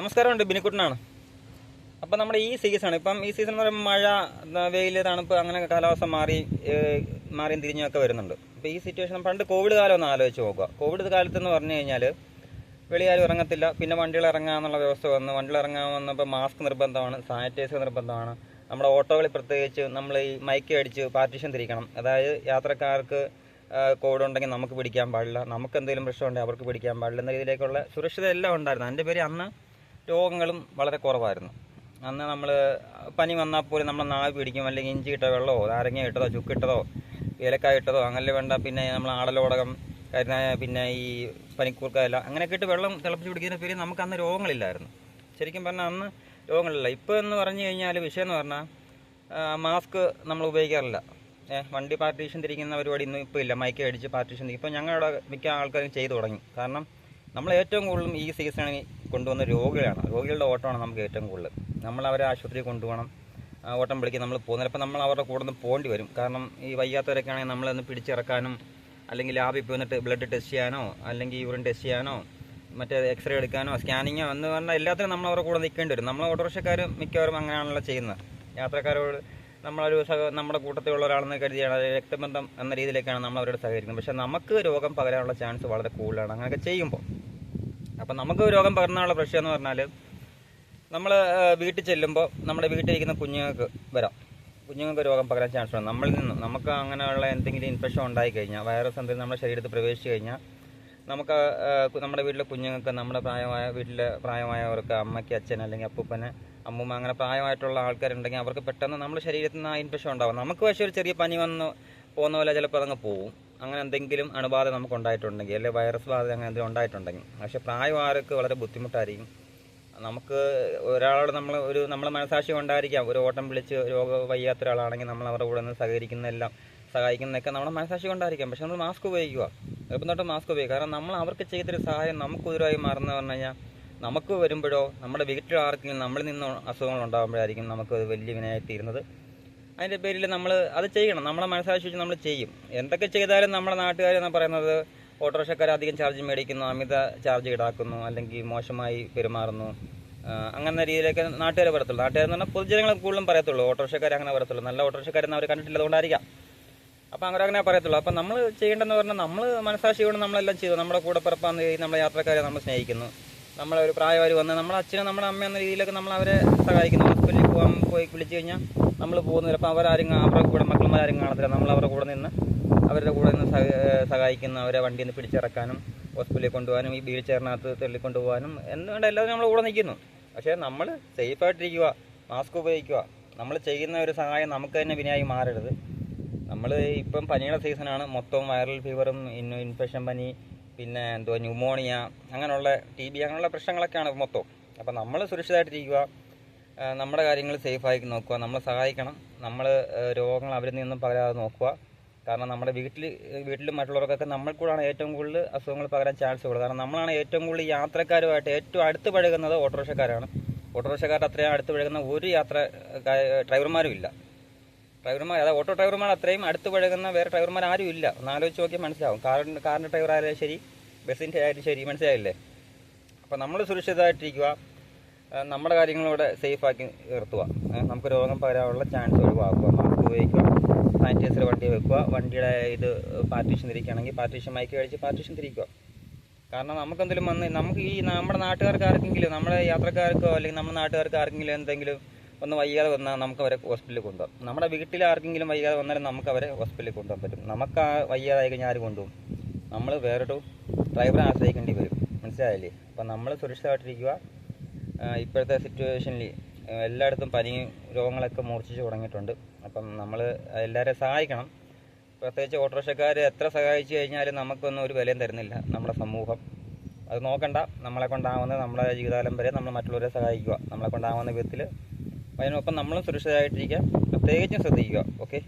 നമസ്കാരമുണ്ട്, ബിനിക്കുട്ടനാണ്. അപ്പം നമ്മുടെ ഈ സീസൺ എന്ന് പറയുമ്പോൾ മഴ, വെയിൽ, തണുപ്പ്, അങ്ങനെ കാലാവസ്ഥ മാറിയും തിരിഞ്ഞൊക്കെ വരുന്നുണ്ട്. അപ്പോൾ ഈ സിറ്റുവേഷൻ പണ്ട് കോവിഡ് കാലം ഒന്ന് ആലോചിച്ച് നോക്കുക. കോവിഡ് കാലത്തെന്ന് പറഞ്ഞു കഴിഞ്ഞാൽ വെളിയാരും ഇറങ്ങത്തില്ല. പിന്നെ വണ്ടികൾ ഇറങ്ങാമെന്നുള്ള വ്യവസ്ഥ വന്നു. വണ്ടികൾ ഇറങ്ങാൻ വന്നപ്പോൾ മാസ്ക് നിർബന്ധമാണ്, സാനിറ്റൈസർ നിർബന്ധമാണ്. നമ്മുടെ ഓട്ടോകളിൽ പ്രത്യേകിച്ച് നമ്മൾ ഈ മൈക്ക് അടിച്ച് പാർട്ടീഷൻ തിരിക്കണം. അതായത് യാത്രക്കാർക്ക് കോവിഡ് ഉണ്ടെങ്കിൽ നമുക്ക് പിടിക്കാൻ പാടില്ല, നമുക്ക് എന്തെങ്കിലും പ്രശ്നമുണ്ടെങ്കിൽ അവർക്ക് പിടിക്കാൻ പാടില്ല എന്ന രീതിയിലേക്കുള്ള സുരക്ഷിത എല്ലാം ഉണ്ടായിരുന്നു. അതിൻ്റെ പേര് അന്ന് രോഗങ്ങളും വളരെ കുറവായിരുന്നു. അന്ന് നമ്മൾ പനി വന്നാൽ പോലും നമ്മൾ നാവ് പിടിക്കും, അല്ലെങ്കിൽ ഇഞ്ചി ഇട്ട വെള്ളമോ നാരങ്ങ ഇട്ടതോ ചുക്കിട്ടതോ ഏലക്കായ ഇട്ടതോ അങ്ങനെ വേണ്ട. പിന്നെ നമ്മൾ ആടലോടകം, പിന്നെ ഈ പനിക്കൂർക്കയില അങ്ങനെയൊക്കെ ഇട്ട് വെള്ളം തിളപ്പിച്ച് പിടിക്കുന്നതിന് പേര് നമുക്ക് അന്ന് രോഗങ്ങളില്ലായിരുന്നു. ശരിക്കും പറഞ്ഞാൽ അന്ന് രോഗങ്ങളില്ല. ഇപ്പോൾ എന്ന് പറഞ്ഞു കഴിഞ്ഞാൽ വിഷയം എന്ന് പറഞ്ഞാൽ മാസ്ക് നമ്മൾ ഉപയോഗിക്കാറില്ല. വണ്ടി പാർട്ടീഷൻ തിരിക്കുന്ന പരിപാടി ഇന്നും ഇപ്പോൾ ഇല്ല. മൈക്ക് അടിച്ച് പാർട്ടീഷൻ തിരിക്കും. ഇപ്പോൾ ഞങ്ങളുടെ മിക്ക ആൾക്കാരും ചെയ്തു തുടങ്ങി. കാരണം നമ്മൾ ഏറ്റവും കൂടുതലും ഈ സീസണിൽ കൊണ്ടുവന്ന രോഗികളുടെ ഓട്ടമാണ് നമുക്ക് ഏറ്റവും കൂടുതൽ. നമ്മളവരെ ആശുപത്രിയിൽ കൊണ്ടുപോകണം, ഓട്ടം വിളിക്കും, നമ്മൾ പോകുന്നില്ല. അപ്പോൾ നമ്മൾ അവരുടെ കൂടെ നിന്ന് പോകേണ്ടി വരും. കാരണം ഈ വയ്യാത്തവരൊക്കെ ആണെങ്കിൽ നമ്മളൊന്ന് പിടിച്ചിറക്കാനും, അല്ലെങ്കിൽ ലാബിൽ പോയിട്ട് ബ്ലഡ് ടെസ്റ്റ് ചെയ്യാനോ, അല്ലെങ്കിൽ യൂറിൻ ടെസ്റ്റ് ചെയ്യാനോ, മറ്റേ എക്സ്റേ എടുക്കാനോ, സ്കാനിങ്ങോ എന്ന് പറഞ്ഞാൽ എല്ലാത്തിനും നമ്മൾ അവരുടെ കൂടെ നിൽക്കേണ്ടി വരും. നമ്മൾ ഓട്ടോറിക്ഷക്കാർ മിക്കവാറും അങ്ങനെയാണല്ലോ ചെയ്യുന്നത്. യാത്രക്കാരോട് നമ്മുടെ കൂട്ടത്തിലുള്ള ഒരാളെന്ന് കരുതിയാണ്, രക്തബന്ധം എന്ന രീതിയിലേക്കാണ് നമ്മൾ അവരോട് സഹകരിക്കുന്നത്. പക്ഷേ നമുക്ക് രോഗം പകരാനുള്ള ചാൻസ് വളരെ കൂടുതലാണ് അങ്ങനെയൊക്കെ ചെയ്യുമ്പോൾ. അപ്പം നമുക്ക് രോഗം പകർന്നാനുള്ള പ്രശ്നം എന്ന് പറഞ്ഞാൽ നമ്മൾ വീട്ടിൽ ചെല്ലുമ്പോൾ നമ്മുടെ വീട്ടിലിരിക്കുന്ന കുഞ്ഞുങ്ങൾക്ക് രോഗം പകരാൻ ചാൻസ് ഉണ്ട്. നമ്മളിൽ നിന്നും നമുക്ക് അങ്ങനെയുള്ള എന്തെങ്കിലും ഇൻഫെക്ഷൻ ഉണ്ടായി കഴിഞ്ഞാൽ, വൈറസ് എന്തെങ്കിലും നമ്മുടെ ശരീരത്തിൽ പ്രവേശിച്ച് കഴിഞ്ഞാൽ നമുക്ക് നമ്മുടെ വീട്ടിലെ കുഞ്ഞുങ്ങൾക്ക്, നമ്മുടെ വീട്ടിലെ പ്രായമായവർക്ക്, അമ്മയ്ക്ക്, അച്ഛൻ, അല്ലെങ്കിൽ അപ്പൂപ്പന്, അമ്മൂമ്മ, അങ്ങനെ പ്രായമായിട്ടുള്ള ആൾക്കാരുണ്ടെങ്കിൽ അവർക്ക് പെട്ടെന്ന് നമ്മുടെ ശരീരത്തിൽ നിന്ന് ആ ഇൻഫെക്ഷൻ ഉണ്ടാകും. നമുക്ക് പക്ഷേ ഒരു ചെറിയ പനി വന്ന് പോകുന്ന പോലെ ചിലപ്പോൾ അതങ്ങ് പോവും. അങ്ങനെ എന്തെങ്കിലും അണുബാധ നമുക്ക് ഉണ്ടായിട്ടുണ്ടെങ്കിൽ, അല്ലെങ്കിൽ വൈറസ് ബാധ അങ്ങനെ എന്തെങ്കിലും ഉണ്ടായിട്ടുണ്ടെങ്കിൽ. പക്ഷേ പ്രായമായവർക്ക് വളരെ ബുദ്ധിമുട്ടായിരിക്കും. നമുക്ക് ഒരാളോട് നമ്മളെ മനസാക്ഷി കൊണ്ടായിരിക്കാം ഒരു ഓട്ടം വിളിച്ച് വയ്യാത്ത ഒരാളാണെങ്കിൽ നമ്മൾ അവരുടെ കൂടെ നിന്ന് സഹായിക്കുന്നതൊക്കെ നമ്മുടെ മനസാക്ഷി കൊണ്ടായിരിക്കാം. പക്ഷെ നമ്മൾ മാസ്ക് ഉപയോഗിക്കുക, എളുപ്പം തൊട്ട് മാസ്ക് ഉപയോഗിക്കുക. കാരണം നമ്മൾ അവർക്ക് ചെയ്തൊരു സഹായം നമുക്ക് ഉദരവായി മാറുന്നത് പറഞ്ഞു കഴിഞ്ഞാൽ, നമുക്ക് വരുമ്പോഴോ നമ്മുടെ വീട്ടിൽ ആർക്കെങ്കിലും നമ്മളിൽ നിന്ന് അസുഖങ്ങൾ ഉണ്ടാകുമ്പോഴായിരിക്കും നമുക്ക് അത് വലിയ വിനയായിത്തീരുന്നത്. അതിൻ്റെ പേരിൽ നമ്മൾ അത് ചെയ്യണം. നമ്മളെ മനസാക്ഷി വെച്ച് നമ്മൾ ചെയ്യും. എന്തൊക്കെ ചെയ്താലും നമ്മുടെ നാട്ടുകാരെന്ന് പറയുന്നത് ഓട്ടോറിക്ഷക്കാർ അധികം ചാർജ് മേടിക്കുന്നു, അമിത ചാർജ് ഈടാക്കുന്നു, അല്ലെങ്കിൽ മോശമായി പെരുമാറുന്നു, അങ്ങനെ രീതിയിലൊക്കെ നാട്ടുകാരെ പറയത്തുള്ളൂ. നാട്ടുകാരെന്ന് പറഞ്ഞാൽ പൊതുജനങ്ങൾ കൂടുതലും പറയത്തുള്ളൂ. ഓട്ടോറിക്ഷക്കാർ അങ്ങനെ പറയത്തുള്ളൂ. നല്ല ഓട്ടോറിക്ഷക്കാരെന്ന് അവർ കണ്ടിട്ടില്ലതുകൊണ്ടായിരിക്കാം. അപ്പം അങ്ങനെ പറയത്തുള്ളൂ. അപ്പം നമ്മൾ ചെയ്യേണ്ടതെന്ന് പറഞ്ഞാൽ, നമ്മൾ മനസാക്ഷി കൊണ്ട് നമ്മളെല്ലാം ചെയ്തു. നമ്മുടെ കൂടെ പിറപ്പാന്ന് നമ്മുടെ യാത്രക്കാരെ നമ്മൾ സ്നേഹിക്കുന്നു. നമ്മളെ ഒരു പ്രായവാരി വന്ന് നമ്മുടെ അച്ഛനും നമ്മുടെ അമ്മ എന്ന രീതിയിലൊക്കെ നമ്മൾ അവരെ സഹായിക്കുന്നു. ഹോസ്പിറ്റലിൽ പോയി വിളിച്ചു കഴിഞ്ഞാൽ നമ്മൾ പോകുന്നില്ല. അപ്പം അവരുടെ കൂടെ മക്കളന്മാരും കാണത്തില്ല. നമ്മൾ അവരുടെ കൂടെ നിന്ന് സഹായിക്കുന്ന, അവരെ വണ്ടിയിൽ നിന്ന് പിടിച്ചിറക്കാനും, ഹോസ്പിറ്റലിൽ കൊണ്ടുപോകാനും, ഈ വീൽ ചെയറിനകത്ത് തള്ളിക്കൊണ്ടുപോകാനും എന്നുകൊണ്ട് എല്ലാവരും നമ്മുടെ കൂടെ നിൽക്കുന്നു. പക്ഷേ നമ്മൾ സേഫായിട്ടിരിക്കുക, മാസ്ക് ഉപയോഗിക്കുക. നമ്മൾ ചെയ്യുന്ന ഒരു സഹായം നമുക്ക് തന്നെ വിനയായി മാറരുത്. നമ്മൾ ഇപ്പം പനിയുടെ സീസണാണ്. മൊത്തം വൈറൽ ഫീവറും ഇൻഫെക്ഷൻ പനി, പിന്നെ ന്യൂമോണിയ, അങ്ങനെയുള്ള TB, അങ്ങനെയുള്ള പ്രശ്നങ്ങളൊക്കെയാണ് മൊത്തം. അപ്പം നമ്മൾ സുരക്ഷിതമായിട്ടിരിക്കുക, നമ്മുടെ കാര്യങ്ങൾ സേഫായി നോക്കുക, നമ്മൾ സഹായിക്കണം. നമ്മൾ രോഗങ്ങൾ അവരിൽ നിന്നും പകരാതെ നോക്കുക. കാരണം നമ്മുടെ വീട്ടിലും മറ്റുള്ളവർക്കൊക്കെ നമ്മൾ കൂടാണ് ഏറ്റവും കൂടുതൽ അസുഖങ്ങൾ പകരാൻ ചാൻസ് കൂടുതൽ. കാരണം നമ്മളാണ് ഏറ്റവും കൂടുതൽ യാത്രക്കാരുമായിട്ട് ഏറ്റവും അടുത്ത് പഴകുന്നത് ഓട്ടോറിക്ഷക്കാരാണ്. ഓട്ടോറിക്ഷക്കാരുടെ അത്രയും അടുത്ത് പഴകുന്ന ഒരു ഡ്രൈവർമാരും ഇല്ല. അതായത് ഓട്ടോ ഡ്രൈവർമാർ അത്രയും അടുത്ത് പഴകുന്ന വേറെ ഡ്രൈവർമാർ ആരും ഇല്ല. ഒന്ന് ആലോചിച്ച് നോക്കിയാൽ മനസ്സിലാവും. കാറിൻ്റെ ഡ്രൈവർ ആയാലും ശരി, ബസ്സിൻ്റെ ആയാലും ശരി, മനസ്സിലായില്ലേ? അപ്പോൾ നമ്മൾ സുരക്ഷിതമായിട്ടിരിക്കുക, നമ്മുടെ കാര്യങ്ങളിലൂടെ സേഫാക്കി നിർത്തുക. നമുക്ക് രോഗം പകരാനുള്ള ചാൻസ് ഒഴിവാക്കുക. മാസ്ക് ഉപയോഗിക്കുക, സാനിറ്റൈസർ വണ്ടി വെക്കുക, വണ്ടിയുടെ പാർട്ടീഷൻ തിരിക്കുകയാണെങ്കിൽ പാർട്ടീഷൻ മൈക്ക് കഴിച്ച് പാർട്ടീഷൻ തിരിക്കുക. കാരണം നമുക്കെന്തെങ്കിലും നമുക്ക് ഈ നമ്മുടെ നാട്ടുകാർക്ക് ആർക്കെങ്കിലും, നമ്മുടെ യാത്രക്കാർക്കോ അല്ലെങ്കിൽ നമ്മുടെ നാട്ടുകാർക്ക് ആർക്കെങ്കിലും എന്തെങ്കിലും ഒന്ന് വയ്യാതെ വന്നാൽ നമുക്ക് അവരെ ഹോസ്പിറ്റലിൽ കൊണ്ടുപോകാം. നമ്മുടെ വീട്ടിൽ ആർക്കെങ്കിലും വയ്യാതെ വന്നാലും നമുക്ക് അവരെ ഹോസ്പിറ്റലിൽ കൊണ്ടുപോകാൻ പറ്റും. നമുക്ക് വയ്യാതായി കഴിഞ്ഞാൽ ആര് കൊണ്ടുപോകും? നമ്മൾ വേറൊരു ഡ്രൈവറെ ആശ്രയിക്കേണ്ടി വരും. മനസ്സിലായില്ലേ? അപ്പം നമ്മൾ സുരക്ഷിതമായിട്ടിരിക്കുക. ഇപ്പോഴത്തെ സിറ്റുവേഷനിൽ എല്ലായിടത്തും പനിയും രോഗങ്ങളൊക്കെ മൂർച്ഛിച്ച് തുടങ്ങിയിട്ടുണ്ട്. അപ്പം നമ്മൾ എല്ലാവരെയും സഹായിക്കണം. പ്രത്യേകിച്ച് ഓട്ടോറിക്ഷക്കാർ എത്ര സഹായിച്ചു കഴിഞ്ഞാലും നമുക്കൊന്നും ഒരു വിലയും തരുന്നില്ല നമ്മുടെ സമൂഹം. അത് നോക്കണ്ട. നമ്മളെ കൊണ്ടാവുന്ന നമ്മുടെ ജീവിതകാലം വരെ നമ്മൾ മറ്റുള്ളവരെ സഹായിക്കുക, നമ്മളെ കൊണ്ടാവുന്ന വിധത്തിൽ. അതിനൊപ്പം നമ്മളും സുരക്ഷിതമായിട്ടിരിക്കുക, പ്രത്യേകിച്ചും ശ്രദ്ധിക്കുക. ഓക്കെ.